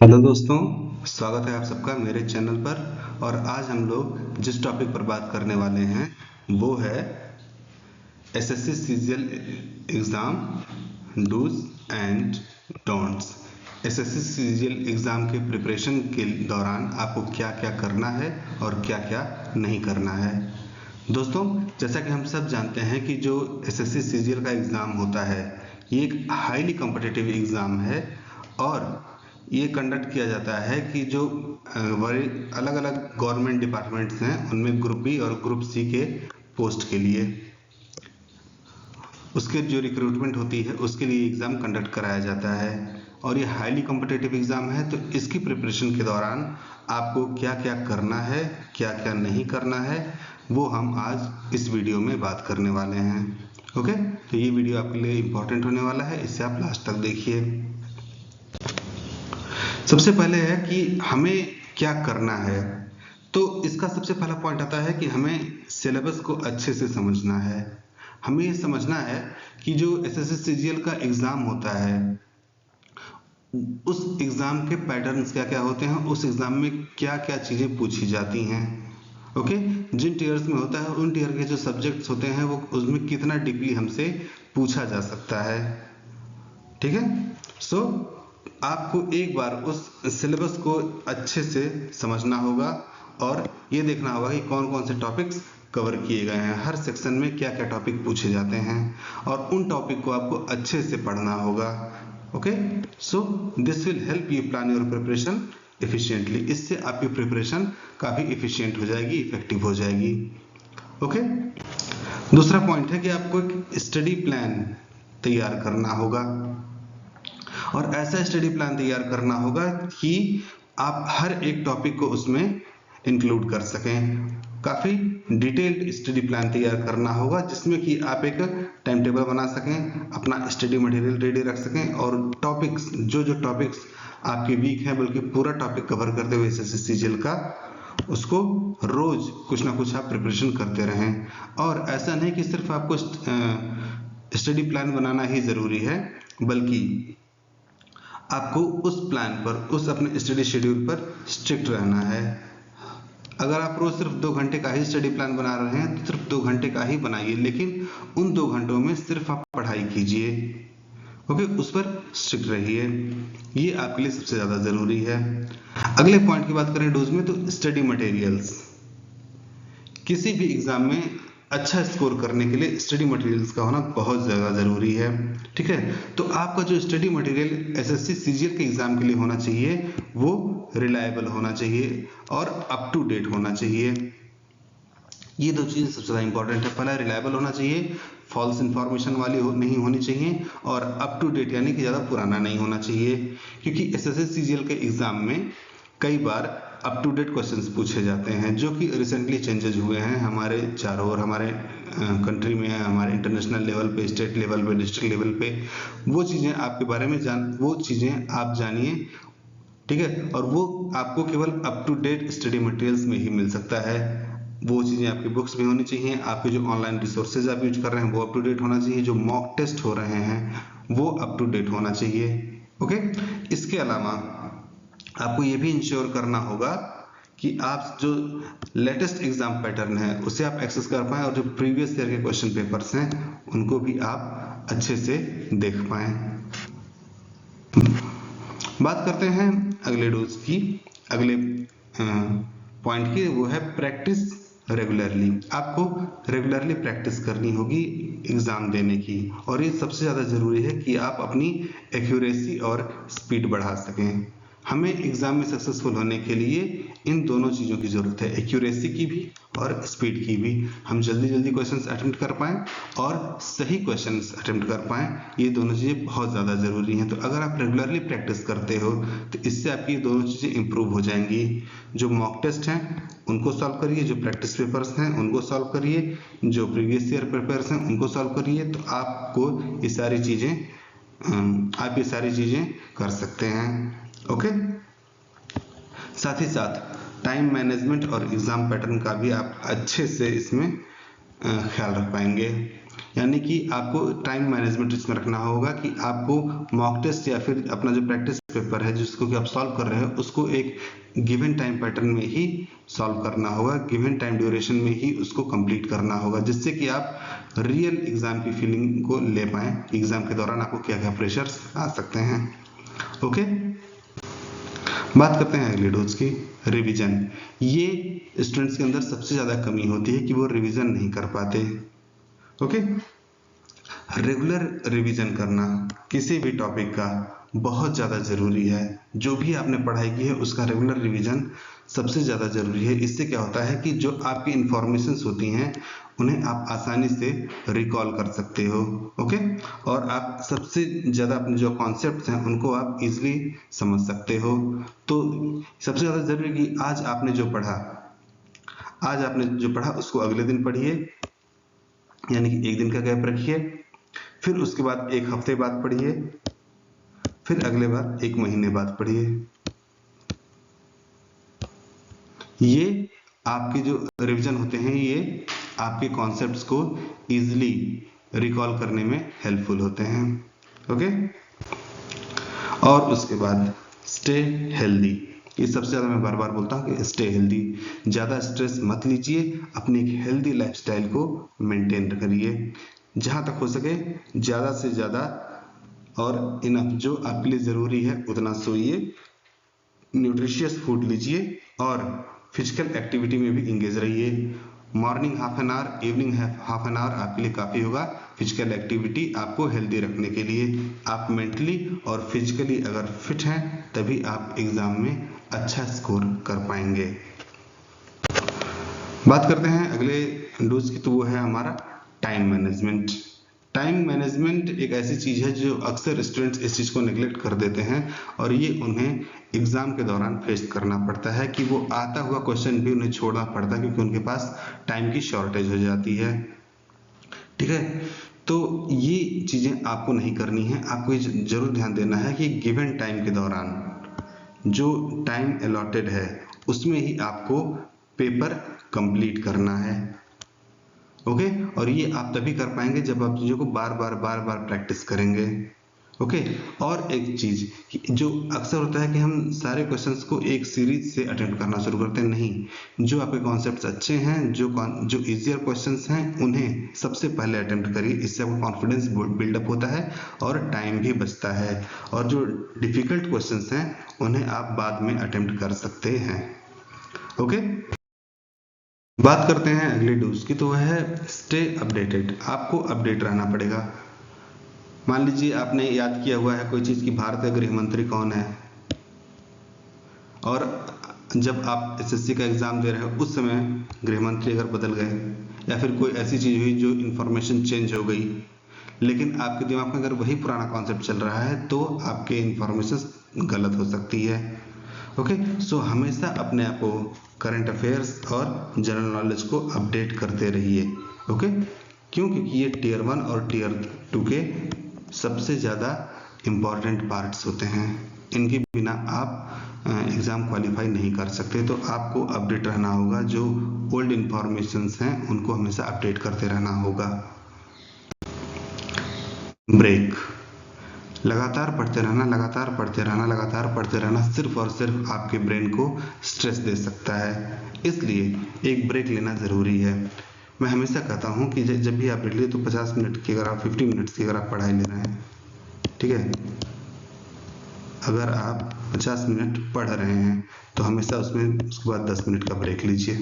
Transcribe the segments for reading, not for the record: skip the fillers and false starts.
Hello दोस्तों, स्वागत है आप सबका मेरे चैनल पर। और आज हम लोग जिस टॉपिक पर बात करने वाले हैं वो है SSC CGL exam dos and don'ts. SSC CGL exam के प्रिपरेशन के दौरान आपको क्या क्या करना है और क्या क्या नहीं करना है। दोस्तों, जैसा कि हम सब जानते हैं कि जो एसएससी सीजीएल का एग्ज़ाम होता है ये एक हाईली कॉम्पिटिटिव एग्ज़ाम है और ये कंडक्ट किया जाता है कि जो बड़े अलग अलग गवर्नमेंट डिपार्टमेंट्स हैं उनमें ग्रुप बी और ग्रुप सी के पोस्ट के लिए उसके जो रिक्रूटमेंट होती है उसके लिए एग्ज़ाम कंडक्ट कराया जाता है। और ये हाईली कॉम्पिटिटिव एग्ज़ाम है, तो इसकी प्रिपरेशन के दौरान आपको क्या क्या करना है, क्या क्या नहीं करना है, वो हम आज इस वीडियो में बात करने वाले हैं। ओके, तो ये वीडियो आपके लिए इम्पोर्टेंट होने वाला है, इससे आप लास्ट तक देखिए। सबसे पहले है कि हमें क्या करना है। तो इसका सबसे पहला पॉइंट आता है कि हमें सिलेबस को अच्छे से समझना है। हमें ये समझना है कि जो एसएससी सीजीएल का एग्ज़ाम होता है उस एग्ज़ाम के पैटर्न्स क्या क्या होते हैं, उस एग्ज़ाम में क्या क्या चीज़ें पूछी जाती हैं। ओके, जिन टीयर्स में होता है उन टीयर के जो सब्जेक्ट्स होते हैं वो उसमें कितना डीपली हमसे पूछा जा सकता है। ठीक है, सो आपको एक बार उस सिलेबस को अच्छे से समझना होगा और ये देखना होगा कि कौन कौन से टॉपिक्स कवर किए गए हैं, हर सेक्शन में क्या क्या टॉपिक पूछे जाते हैं और उन टॉपिक को आपको अच्छे से पढ़ना होगा। Okay, so this will help you plan your preparation efficiently. इससे आपकी प्रिपरेशन काफ़ी एफिशिएंट हो जाएगी, इफेक्टिव हो जाएगी। ओके, दूसरा पॉइंट है कि आपको एक स्टडी प्लान तैयार करना होगा और ऐसा स्टडी प्लान तैयार करना होगा कि आप हर एक टॉपिक को उसमें इंक्लूड कर सकें। काफ़ी डिटेल्ड स्टडी प्लान तैयार करना होगा जिसमें कि आप एक टाइम टेबल बना सकें, अपना स्टडी मटेरियल रेडी रख सकें और टॉपिक्स जो जो टॉपिक्स आपके वीक हैं बल्कि पूरा टॉपिक कवर करते हुए एसएससी सीजीएल का उसको रोज कुछ ना कुछ आप प्रिपरेशन करते रहें। और ऐसा नहीं कि सिर्फ आपको स्टडी प्लान बनाना ही ज़रूरी है, बल्कि आपको उस प्लान पर, उस अपने स्टडी शेड्यूल पर स्ट्रिक्ट रहना है। अगर आप रोज सिर्फ 2 घंटे का ही स्टडी प्लान बना रहे हैं तो सिर्फ 2 घंटे का ही बनाइए, लेकिन उन 2 घंटों में सिर्फ आप पढ़ाई कीजिए। ओके, उस पर स्ट्रिक्ट रहिए, ये आपके लिए सबसे ज़्यादा ज़रूरी है। अगले पॉइंट की बात करें डोज में, तो स्टडी मटेरियल्स। किसी भी एग्जाम में अच्छा स्कोर करने के लिए स्टडी मटेरियल्स का होना बहुत ज़्यादा ज़रूरी है। ठीक है, तो आपका जो स्टडी मटेरियल एसएससी सीजीएल के एग्ज़ाम के लिए होना चाहिए वो रिलायबल होना चाहिए और अप टू डेट होना चाहिए। ये दो चीज़ें सबसे ज़्यादा इंपॉर्टेंट है। पहला रिलायबल होना चाहिए, फॉल्स इन्फॉर्मेशन वाली नहीं होनी चाहिए, और अप टू डेट यानी कि ज़्यादा पुराना नहीं होना चाहिए, क्योंकि एसएससी सीजीएल के एग्ज़ाम में कई बार अप टू डेट क्वेश्चंस पूछे जाते हैं जो कि रिसेंटली चेंजेज हुए हैं हमारे चारों ओर, हमारे कंट्री में, हमारे इंटरनेशनल लेवल पे, स्टेट लेवल पे, डिस्ट्रिक्ट लेवल पे। वो चीज़ें आपके बारे में वो चीज़ें आप जानिए। ठीक है, और वो आपको केवल up to date study materials में ही मिल सकता है। वो चीज़ें आपकी बुक्स में होनी चाहिए, आपके जो ऑनलाइन रिसोर्सेज आप यूज कर रहे हैं वो अप टू डेट होना चाहिए, जो मॉक टेस्ट हो रहे हैं वो अप टू डेट होना चाहिए। ओके, इसके अलावा आपको ये भी इंश्योर करना होगा कि आप जो लेटेस्ट एग्जाम पैटर्न है उसे आप एक्सेस कर पाएं और जो प्रीवियस ईयर के क्वेश्चन पेपर्स हैं उनको भी आप अच्छे से देख पाएं। बात करते हैं अगले डोज की, अगले पॉइंट की, वो है प्रैक्टिस रेगुलरली। आपको रेगुलरली प्रैक्टिस करनी होगी एग्ज़ाम देने की, और ये सबसे ज़्यादा ज़रूरी है कि आप अपनी एक्यूरेसी और स्पीड बढ़ा सकें। हमें एग्ज़ाम में सक्सेसफुल होने के लिए इन दोनों चीज़ों की ज़रूरत है, एक्यूरेसी की भी और स्पीड की भी। हम जल्दी जल्दी क्वेश्चंस अटेम्प्ट कर पाएँ और सही क्वेश्चंस अटेम्प्ट कर पाएँ, ये दोनों चीज़ें बहुत ज़्यादा ज़रूरी हैं। तो अगर आप रेगुलरली प्रैक्टिस करते हो तो इससे आपकी ये दोनों चीज़ें इंप्रूव हो जाएंगी। जो मॉक टेस्ट हैं उनको सॉल्व करिए, जो प्रैक्टिस पेपर्स हैं उनको सॉल्व करिए, जो प्रीवियस ईयर पेपर्स हैं उनको सॉल्व करिए, तो आपको ये सारी चीज़ें आप ये सारी चीज़ें कर सकते हैं। ओके, साथ ही साथ टाइम मैनेजमेंट और एग्ज़ाम पैटर्न का भी आप अच्छे से इसमें ख्याल रख पाएंगे। यानी कि आपको टाइम मैनेजमेंट इसमें रखना होगा कि आपको मॉक टेस्ट या फिर अपना जो प्रैक्टिस पेपर है जिसको कि आप सॉल्व कर रहे हैं उसको एक गिवन टाइम पैटर्न में ही सॉल्व करना होगा, गिवन टाइम ड्यूरेशन में ही उसको कंप्लीट करना होगा, जिससे कि आप रियल एग्जाम की फीलिंग को ले पाएं। एग्जाम के दौरान आपको क्या क्या प्रेशर्स आ सकते हैं। ओके, बात करते हैं अगले डोज की, रिवीजन। ये स्टूडेंट्स के अंदर सबसे ज्यादा कमी होती है कि वो रिवीजन नहीं कर पाते। ओके, रेगुलर रिवीजन करना किसी भी टॉपिक का बहुत ज़्यादा ज़रूरी है। जो भी आपने पढ़ाई की है उसका रेगुलर रिवीजन सबसे ज़्यादा ज़रूरी है। इससे क्या होता है कि जो आपकी इंफॉर्मेशंस होती हैं उन्हें आप आसानी से रिकॉल कर सकते हो। ओके, और आप सबसे ज़्यादा अपने जो कॉन्सेप्ट्स हैं उनको आप इजीली समझ सकते हो। तो सबसे ज़्यादा ज़रूरी कि आज आपने जो पढ़ा उसको अगले दिन पढ़िए, यानी कि एक दिन का गैप रखिए, फिर उसके बाद एक हफ्ते बाद पढ़िए, फिर अगले बार एक महीने बाद पढ़िए। ये आपके जो रिवीजन होते हैं ये आपके कॉन्सेप्ट्स को इजीली रिकॉल करने में हेल्पफुल होते हैं। ओके, और उसके बाद स्टे हेल्दी। ये सबसे ज़्यादा मैं बार बार बोलता हूँ कि स्टे हेल्दी। ज़्यादा स्ट्रेस मत लीजिए, अपनी एक हेल्दी लाइफस्टाइल को मेंटेन करिए। जहाँ तक हो सके ज़्यादा से ज़्यादा और इनफ जो आपके लिए ज़रूरी है उतना सोइए, न्यूट्रिशियस फूड लीजिए और फिजिकल एक्टिविटी में भी इंगेज रहिए। Morning half an hour, evening half an hour आपके लिए काफ़ी होगा फिजिकल एक्टिविटी आपको हेल्दी रखने के लिए। आप मेंटली और फिजिकली अगर फिट हैं तभी आप एग्ज़ाम में अच्छा स्कोर कर पाएंगे। बात करते हैं अगले डोज की, तो वो है हमारा टाइम मैनेजमेंट। टाइम मैनेजमेंट एक ऐसी चीज़ है जो अक्सर स्टूडेंट्स इस चीज़ को नेग्लेक्ट कर देते हैं और ये उन्हें एग्ज़ाम के दौरान फेस करना पड़ता है कि वो आता हुआ क्वेश्चन भी उन्हें छोड़ना पड़ता है क्योंकि उनके पास टाइम की शॉर्टेज हो जाती है। ठीक है, तो ये चीज़ें आपको नहीं करनी है। आपको ये जरूर ध्यान देना है कि गिवन टाइम के दौरान जो टाइम अलॉटेड है उसमें ही आपको पेपर कंप्लीट करना है। ओके, और ये आप तभी कर पाएंगे जब आप चीज़ों को बार बार प्रैक्टिस करेंगे। ओके, और एक चीज़ जो अक्सर होता है कि हम सारे क्वेश्चंस को एक सीरीज से अटेम्प्ट करना शुरू करते हैं। नहीं, जो आपके कॉन्सेप्ट्स अच्छे हैं, जो इजियर क्वेश्चंस हैं उन्हें सबसे पहले अटेम्प्ट करिए। इससे आपको कॉन्फिडेंस बिल्डअप होता है और टाइम भी बचता है, और जो डिफिकल्ट क्वेश्चंस हैं उन्हें आप बाद में अटेम्प्ट कर सकते हैं। ओके, बात करते हैं अगले डोज की, तो वह है स्टे अपडेटेड। आपको अपडेट रहना पड़ेगा। मान लीजिए आपने याद किया हुआ है कोई चीज़ कि भारत का गृह मंत्री कौन है, और जब आप एसएससी का एग्ज़ाम दे रहे हो उस समय गृह मंत्री अगर बदल गए या फिर कोई ऐसी चीज़ हुई जो इन्फॉर्मेशन चेंज हो गई, लेकिन आपके दिमाग में अगर वही पुराना कॉन्सेप्ट चल रहा है तो आपके इन्फॉर्मेशन गलत हो सकती है। ओके, सो हमेशा अपने आप को करंट अफेयर्स और जनरल नॉलेज को अपडेट करते रहिए। ओके, क्यों? क्योंकि ये टियर 1 और टियर 2 के सबसे ज़्यादा इम्पॉर्टेंट पार्ट्स होते हैं। इनके बिना आप एग्ज़ाम क्वालिफाई नहीं कर सकते। तो आपको अपडेट रहना होगा, जो ओल्ड इंफॉर्मेशंस हैं उनको हमेशा अपडेट करते रहना होगा। ब्रेक, लगातार पढ़ते रहना सिर्फ और सिर्फ आपके ब्रेन को स्ट्रेस दे सकता है, इसलिए एक ब्रेक लेना ज़रूरी है। मैं हमेशा कहता हूँ कि जब भी आप ब्रेक ले तो 50 मिनट की, अगर आप 50 मिनट्स की अगर आप पढ़ाई ले रहे हैं, ठीक है, अगर आप 50 मिनट पढ़ रहे हैं तो हमेशा उसके बाद 10 मिनट का ब्रेक लीजिए।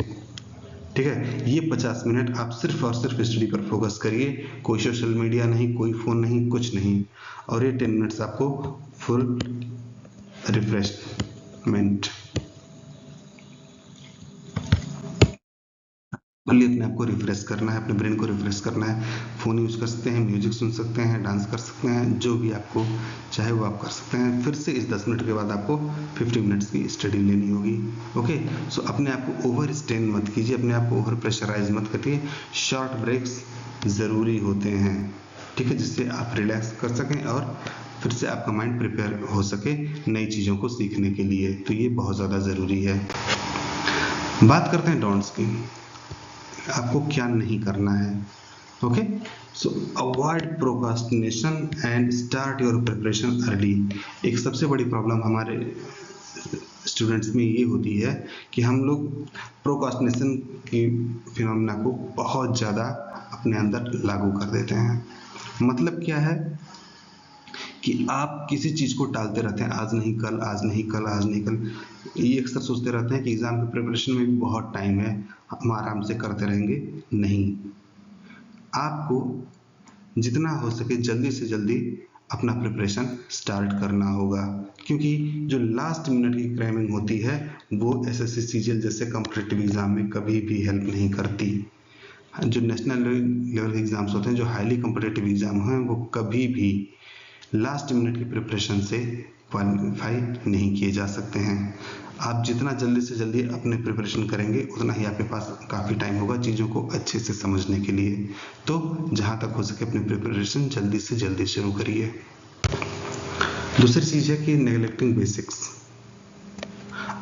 ठीक है, ये 50 मिनट आप सिर्फ और सिर्फ स्टडी पर फोकस करिए, कोई सोशल मीडिया नहीं, कोई फ़ोन नहीं, कुछ नहीं, और ये 10 मिनट्स आपको फुल रिफ्रेशमेंट अपने आप को रिफ्रेश करना है, अपने ब्रेन को रिफ्रेश करना है। फ़ोन यूज़ कर सकते हैं, म्यूजिक सुन सकते हैं, डांस कर सकते हैं, जो भी आपको चाहे वो आप कर सकते हैं। फिर से इस 10 मिनट के बाद आपको 50 मिनट्स की स्टडी लेनी होगी। ओके, सो अपने आप को ओवर स्ट्रेन मत कीजिए, अपने आप को ओवर प्रेशराइज मत करिए। शॉर्ट ब्रेक्स ज़रूरी होते हैं, ठीक है, जिससे आप रिलैक्स कर सकें और फिर से आपका माइंड प्रिपेयर हो सके नई चीज़ों को सीखने के लिए। तो ये बहुत ज़्यादा ज़रूरी है। बात करते हैं डोंट्स की, आपको क्या नहीं करना है। Okay, so avoid procrastination and start your preparation early. एक सबसे बड़ी प्रॉब्लम हमारे स्टूडेंट्स में ये होती है कि हम लोग प्रोक्रास्टिनेशन की फिनोमेना को बहुत ज़्यादा अपने अंदर लागू कर देते हैं। मतलब क्या है कि आप किसी चीज़ को टालते रहते हैं, आज नहीं कल, आज नहीं कल, आज नहीं कल। ये अक्सर सोचते रहते हैं कि एग्ज़ाम की प्रिपरेशन में भी बहुत टाइम है, हम आराम से करते रहेंगे। नहीं, आपको जितना हो सके जल्दी से जल्दी अपना प्रिपरेशन स्टार्ट करना होगा, क्योंकि जो लास्ट मिनट की क्रैमिंग होती है वो एसएससी सीजीएल जैसे कॉम्पिटिटिव एग्ज़ाम में कभी भी हेल्प नहीं करती। जो नेशनल लेवल के एग्ज़ाम्स होते हैं, जो हाईली कॉम्पिटिटिव एग्ज़ाम हैं, वो कभी भी लास्ट मिनट की प्रिपरेशन से क्वालिफाई नहीं किए जा सकते हैं। आप जितना जल्दी से जल्दी अपने प्रिपरेशन करेंगे उतना ही आपके पास काफ़ी टाइम होगा चीज़ों को अच्छे से समझने के लिए। तो जहाँ तक हो सके अपनी प्रिपरेशन जल्दी से जल्दी शुरू करिए। दूसरी चीज़ है कि नेग्लेक्टिंग बेसिक्स।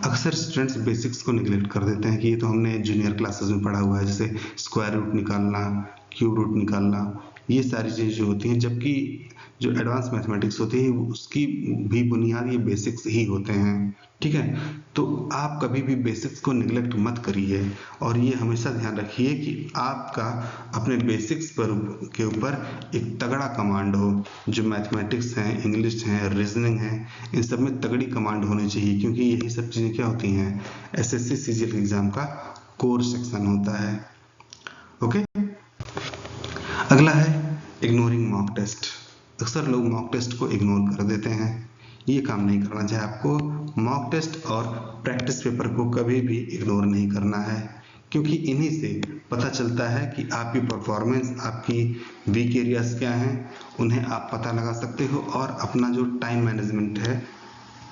अक्सर स्टूडेंट्स बेसिक्स को निगलेक्ट कर देते हैं कि ये तो हमने जूनियर क्लासेस में पढ़ा हुआ है, जैसे स्क्वायर रूट निकालना, क्यूब रूट निकालना, ये सारी चीज़ें जो होती हैं, जबकि जो एडवांस मैथमेटिक्स होती है उसकी भी बुनियाद ये बेसिक्स ही होते हैं। ठीक है, तो आप कभी भी बेसिक्स को निगलेक्ट मत करिए, और ये हमेशा ध्यान रखिए कि आपका अपने बेसिक्स के ऊपर एक तगड़ा कमांड हो। जो मैथमेटिक्स हैं, इंग्लिश हैं, रीजनिंग है, इन सब में तगड़ी कमांड होनी चाहिए, क्योंकि यही सब चीज़ें क्या होती हैं, एसएससी सीजीएल एग्जाम का कोर सेक्शन होता है। ओके, अगला है इग्नोरिंग मॉक टेस्ट। अक्सर लोग मॉक टेस्ट को इग्नोर कर देते हैं, ये काम नहीं करना चाहिए। आपको मॉक टेस्ट और प्रैक्टिस पेपर को कभी भी इग्नोर नहीं करना है, क्योंकि इन्हीं से पता चलता है कि आपकी परफॉर्मेंस, आपकी वीक एरियाज क्या हैं, उन्हें आप पता लगा सकते हो, और अपना जो टाइम मैनेजमेंट है,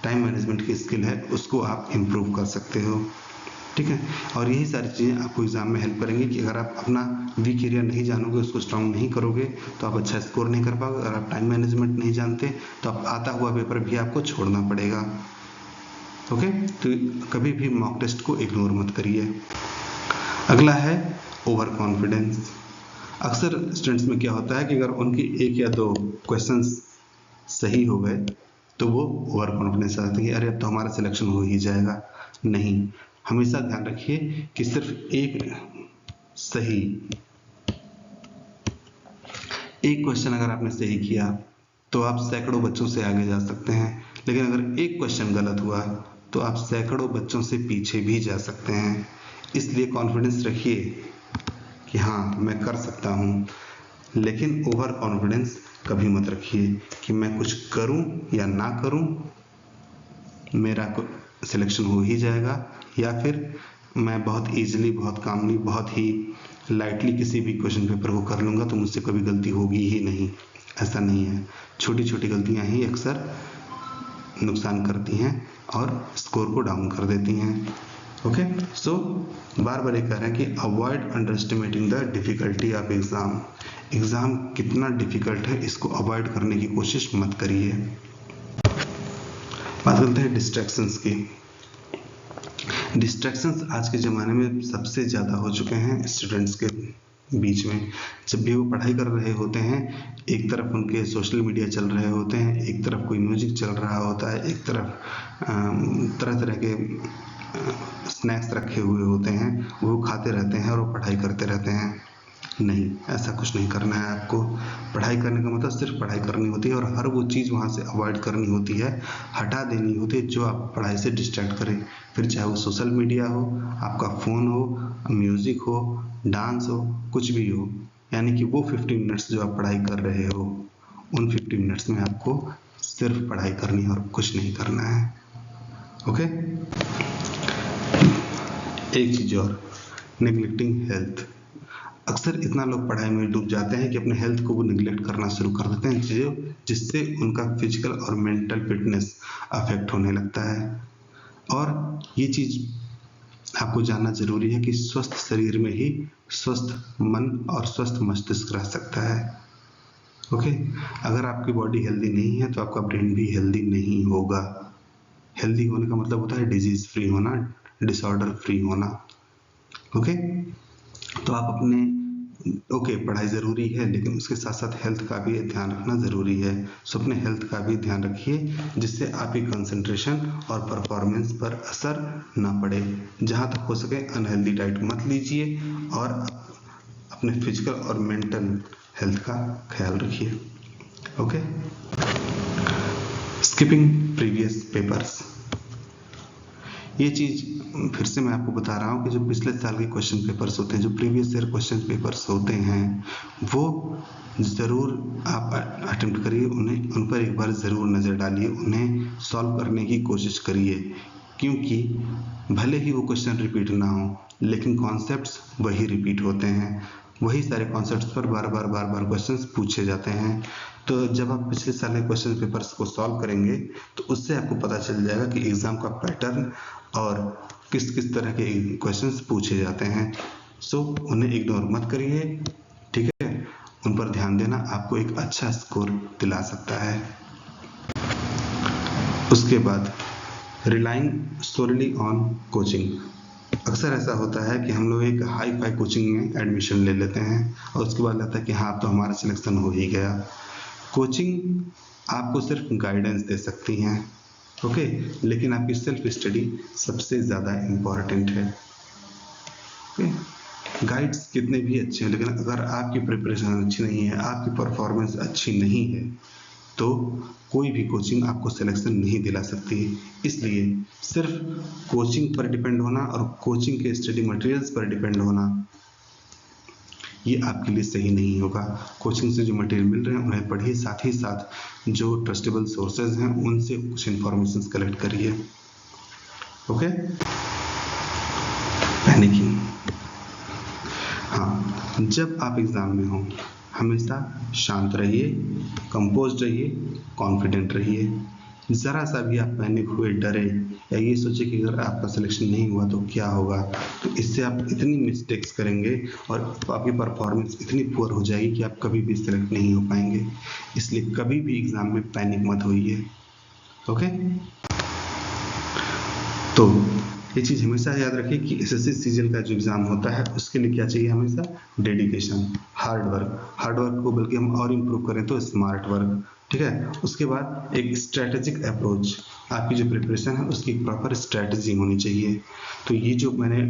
टाइम मैनेजमेंट की स्किल है, उसको आप इम्प्रूव कर सकते हो। ठीक है, और यही सारी चीज़ें आपको एग्जाम में हेल्प करेंगी कि अगर आप अपना वीक एरिया नहीं जानोगे, उसको स्ट्रांग नहीं करोगे, तो आप अच्छा स्कोर नहीं कर पाओगे। अगर आप टाइम मैनेजमेंट नहीं जानते तो आप आता हुआ पेपर भी आपको छोड़ना पड़ेगा। ओके, तो कभी भी मॉक टेस्ट को इग्नोर मत करिए। अगला है ओवर कॉन्फिडेंस। अक्सर स्टूडेंट्स में क्या होता है कि अगर उनकी एक या दो क्वेश्चंस सही हो गए तो वो ओवर कॉन्फिडेंस आ जाते हैं कि अरे अब तो हमारा सिलेक्शन हो ही जाएगा। नहीं, हमेशा ध्यान रखिए कि सिर्फ एक क्वेश्चन अगर आपने सही किया तो आप सैकड़ों बच्चों से आगे जा सकते हैं, लेकिन अगर एक क्वेश्चन गलत हुआ तो आप सैकड़ों बच्चों से पीछे भी जा सकते हैं। इसलिए कॉन्फिडेंस रखिए कि हाँ मैं कर सकता हूँ, लेकिन ओवर कॉन्फिडेंस कभी मत रखिए कि मैं कुछ करूँ या ना करूँ, मेरा सिलेक्शन हो ही जाएगा, या फिर मैं बहुत ईजिली, बहुत कामली, बहुत ही लाइटली किसी भी क्वेश्चन पेपर को कर लूँगा तो मुझसे कभी गलती होगी ही नहीं। ऐसा नहीं है, छोटी छोटी गलतियाँ ही अक्सर नुकसान करती हैं और स्कोर को डाउन कर देती हैं। ओके, सो बार बार ये कह रहे हैं कि avoid under estimating the difficulty of exam. Exam कितना डिफिकल्ट है इसको अवॉइड करने की कोशिश मत करिए। बात करते हैं डिस्ट्रैक्शंस की। डिस्ट्रैक्शंस आज के ज़माने में सबसे ज़्यादा हो चुके हैं स्टूडेंट्स के बीच में। जब भी वो पढ़ाई कर रहे होते हैं, एक तरफ उनके सोशल मीडिया चल रहे होते हैं, एक तरफ कोई म्यूजिक चल रहा होता है, एक तरफ तरह तरह के स्नैक्स रखे हुए होते हैं, वो खाते रहते हैं और वो पढ़ाई करते रहते हैं। नहीं, ऐसा कुछ नहीं करना है आपको। पढ़ाई करने का मतलब सिर्फ पढ़ाई करनी होती है, और हर वो चीज़ वहाँ से अवॉइड करनी होती है, हटा देनी होती है जो आप पढ़ाई से डिस्ट्रैक्ट करे। फिर चाहे वो सोशल मीडिया हो, आपका फ़ोन हो, म्यूज़िक हो, डांस हो, कुछ भी हो। यानी कि वो 50 मिनट्स जो आप पढ़ाई कर रहे हो, उन 50 मिनट्स में आपको सिर्फ पढ़ाई करनी है और कुछ नहीं करना है। ओके, एक चीज़ और, नेग्लेक्टिंग हेल्थ। अक्सर इतना लोग पढ़ाई में डूब जाते हैं कि अपने हेल्थ को वो निगलेक्ट करना शुरू कर देते हैं, जिससे उनका फिजिकल और मेंटल फिटनेस अफेक्ट होने लगता है। और ये चीज़ आपको जानना जरूरी है कि स्वस्थ शरीर में ही स्वस्थ मन और स्वस्थ मस्तिष्क रह सकता है। ओके, अगर आपकी बॉडी हेल्दी नहीं है तो आपका ब्रेन भी हेल्दी नहीं होगा। हेल्दी होने का मतलब होता है डिजीज फ्री होना, डिसऑर्डर फ्री होना। ओके, तो आप अपने ओके पढ़ाई ज़रूरी है, लेकिन उसके साथ साथ हेल्थ का भी ध्यान रखना ज़रूरी है। सो अपने हेल्थ का भी ध्यान रखिए, जिससे आपकी कंसंट्रेशन और परफॉर्मेंस पर असर ना पड़े। जहाँ तक हो सके अनहेल्दी डाइट मत लीजिए और अपने फिजिकल और मेंटल हेल्थ का ख्याल रखिए। ओके, स्किपिंग प्रीवियस पेपर्स, ये चीज़ फिर से मैं आपको बता रहा हूँ कि जो पिछले साल के क्वेश्चन पेपर्स होते हैं, जो प्रीवियस ईयर क्वेश्चन पेपर्स होते हैं, वो ज़रूर आप अटेम्प्ट करिए, उन पर एक बार ज़रूर नज़र डालिए, उन्हें सॉल्व करने की कोशिश करिए, क्योंकि भले ही वो क्वेश्चन रिपीट ना हो, लेकिन कॉन्सेप्ट्स वही रिपीट होते हैं, वही सारे कॉन्सेप्ट्स पर बार बार क्वेश्चंस पूछे जाते हैं। तो जब आप पिछले साल के क्वेश्चन पेपर्स को सॉल्व करेंगे तो उससे आपको पता चल जाएगा कि एग्ज़ाम का पैटर्न और किस किस तरह के क्वेश्चंस पूछे जाते हैं। सो उन्हें इग्नोर मत करिए, ठीक है, उन पर ध्यान देना आपको एक अच्छा स्कोर दिला सकता है। उसके बाद रिलाइंग सोलली ऑन कोचिंग, अक्सर ऐसा होता है कि हम लोग एक हाई फाई कोचिंग में एडमिशन ले लेते हैं और उसके बाद लगता है कि हाँ तो हमारा सिलेक्शन हो ही गया। कोचिंग आपको सिर्फ गाइडेंस दे सकती हैं, ओके, लेकिन आपकी सेल्फ स्टडी सबसे ज़्यादा इम्पॉर्टेंट है। ओके, गाइड्स कितने भी अच्छे हैं, लेकिन अगर आपकी प्रिपरेशन अच्छी नहीं है, आपकी परफॉर्मेंस अच्छी नहीं है, तो कोई भी कोचिंग आपको सिलेक्शन नहीं दिला सकती। इसलिए सिर्फ कोचिंग पर डिपेंड होना और कोचिंग के स्टडी मटेरियल्स पर डिपेंड होना ये आपके लिए सही नहीं होगा। कोचिंग से जो मटेरियल मिल रहे हैं उन्हें पढ़िए, साथ ही साथ जो ट्रस्टेबल सोर्सेज हैं उनसे कुछ इंफॉर्मेशन कलेक्ट करिए। ओके, पैनिकिंग, हाँ, जब आप एग्जाम में हो हमेशा शांत रहिए, कंपोज्ड रहिए, कॉन्फिडेंट रहिए। ज़रा सा भी आप पैनिक हुए, डरे या ये सोचे कि अगर आपका सिलेक्शन नहीं हुआ तो क्या होगा, तो इससे आप इतनी मिस्टेक्स करेंगे और आपकी परफॉर्मेंस इतनी पुअर हो जाएगी कि आप कभी भी सिलेक्ट नहीं हो पाएंगे। इसलिए कभी भी एग्ज़ाम में पैनिक मत होइए। ओके, तो ये चीज़ हमेशा याद रखिए कि एसएससी सीजीएल का जो एग्ज़ाम होता है उसके लिए क्या चाहिए, हमेशा डेडिकेशन, हार्ड वर्क को बल्कि हम और इम्प्रूव करें तो स्मार्ट वर्क, ठीक है। उसके बाद एक स्ट्रेटेजिक अप्रोच, आपकी जो प्रिपरेशन है उसकी प्रॉपर स्ट्रेटजी होनी चाहिए। तो ये जो मैंने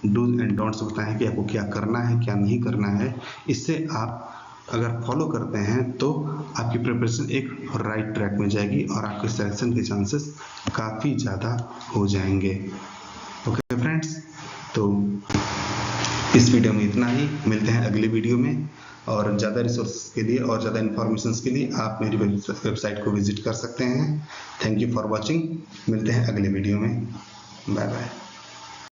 डूज एंड डोंट्स बताए हैं कि आपको क्या करना है क्या नहीं करना है, इससे आप अगर फॉलो करते हैं तो आपकी प्रिपरेशन एक राइट ट्रैक में जाएगी और आपके सिलेक्शन के चांसेस काफ़ी ज़्यादा हो जाएंगे। ओके फ्रेंड्स, तो इस वीडियो में इतना ही, मिलते हैं अगले वीडियो में। और ज़्यादा रिसोर्सेज के लिए और ज़्यादा इन्फॉर्मेशन के लिए आप मेरी वेबसाइट को विजिट कर सकते हैं। थैंक यू फॉर वॉचिंग, मिलते हैं अगले वीडियो में, बाय बाय।